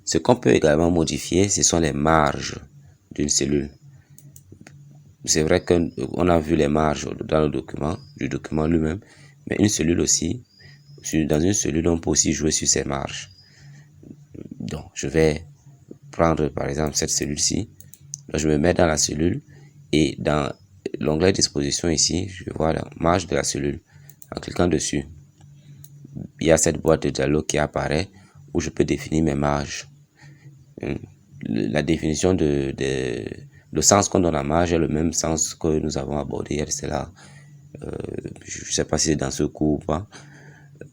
Ce qu'on peut également modifier, ce sont les marges d'une cellule. C'est vrai qu'on a vu les marges dans le document, du document lui-même, mais une cellule aussi, dans une cellule, on peut aussi jouer sur ces marges. Donc, je vais prendre par exemple cette cellule-ci. Je me mets dans la cellule et dans l'onglet disposition ici, je vois la marge de la cellule. En cliquant dessus, il y a cette boîte de dialogue qui apparaît où je peux définir mes marges. La définition le sens qu'on donne à marge est le même sens que nous avons abordé. C'est là. Je ne sais pas si c'est dans ce cours ou pas,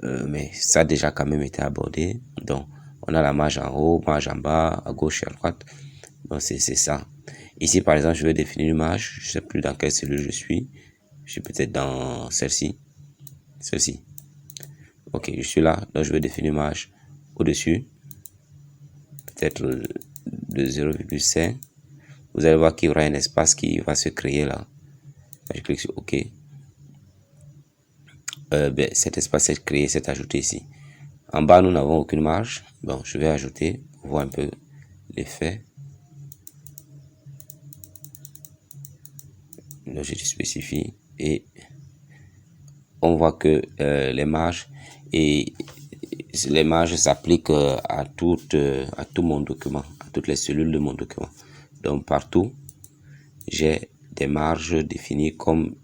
mais ça a déjà quand même été abordé. Donc, on a la marge en haut, marge en bas, à gauche et à droite. Donc, c'est ça. Ici, par exemple, je vais définir une marge. Je ne sais plus dans quelle cellule je suis. Je suis peut-être dans celle-ci. Celle-ci. Ok, je suis là. Donc, je vais définir une marge au-dessus. Peut-être de 0,5. Vous allez voir qu'il y aura un espace qui va se créer là. Je clique sur OK. Cet espace est créé, c'est ajouté ici. En bas, nous n'avons aucune marge. Bon, je vais ajouter pour voir un peu l'effet. Donc, je spécifie et on voit que les marges s'appliquent à tout mon document, à toutes les cellules de mon document. Donc, partout, j'ai des marges définies comme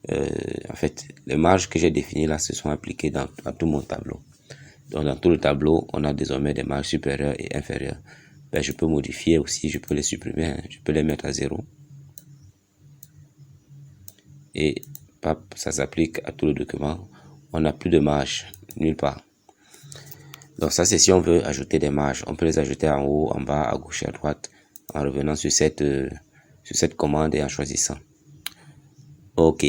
en fait, les marges que j'ai définies là se sont appliquées dans tout mon tableau. Donc, dans tout le tableau, on a désormais des marges supérieures et inférieures. Je peux modifier aussi, je peux les supprimer, hein. Je peux les mettre à 0. Et ça s'applique à tout le document. On n'a plus de marge nulle part. Donc, ça, c'est si on veut ajouter des marges. On peut les ajouter en haut, en bas, à gauche et à droite, en revenant sur cette commande et en choisissant. OK.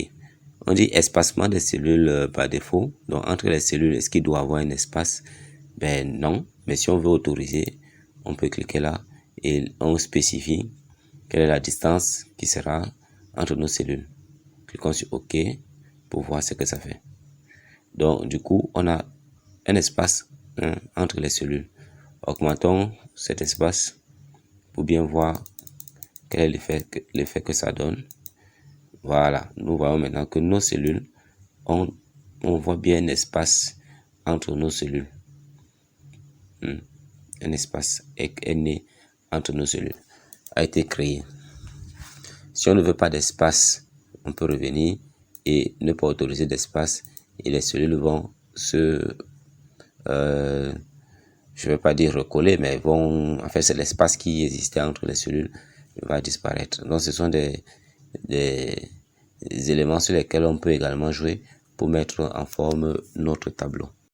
On dit espacement des cellules par défaut. Donc, entre les cellules, est-ce qu'il doit y avoir un espace? Non. Mais si on veut autoriser, on peut cliquer là et on spécifie quelle est la distance qui sera entre nos cellules. Cliquons sur OK pour voir ce que ça fait. Donc, du coup, on a un espace entre les cellules. Augmentons cet espace pour bien voir quel est l'effet que ça donne. Voilà, nous voyons maintenant que nos cellules, on voit bien un espace entre nos cellules. Un espace est né entre nos cellules, a été créé. Si on ne veut pas d'espace, on peut revenir et ne pas autoriser d'espace et les cellules vont se... je ne vais pas dire recoller, mais en fait, c'est l'espace qui existait entre les cellules va disparaître. Donc, ce sont des éléments sur lesquels on peut également jouer pour mettre en forme notre tableau.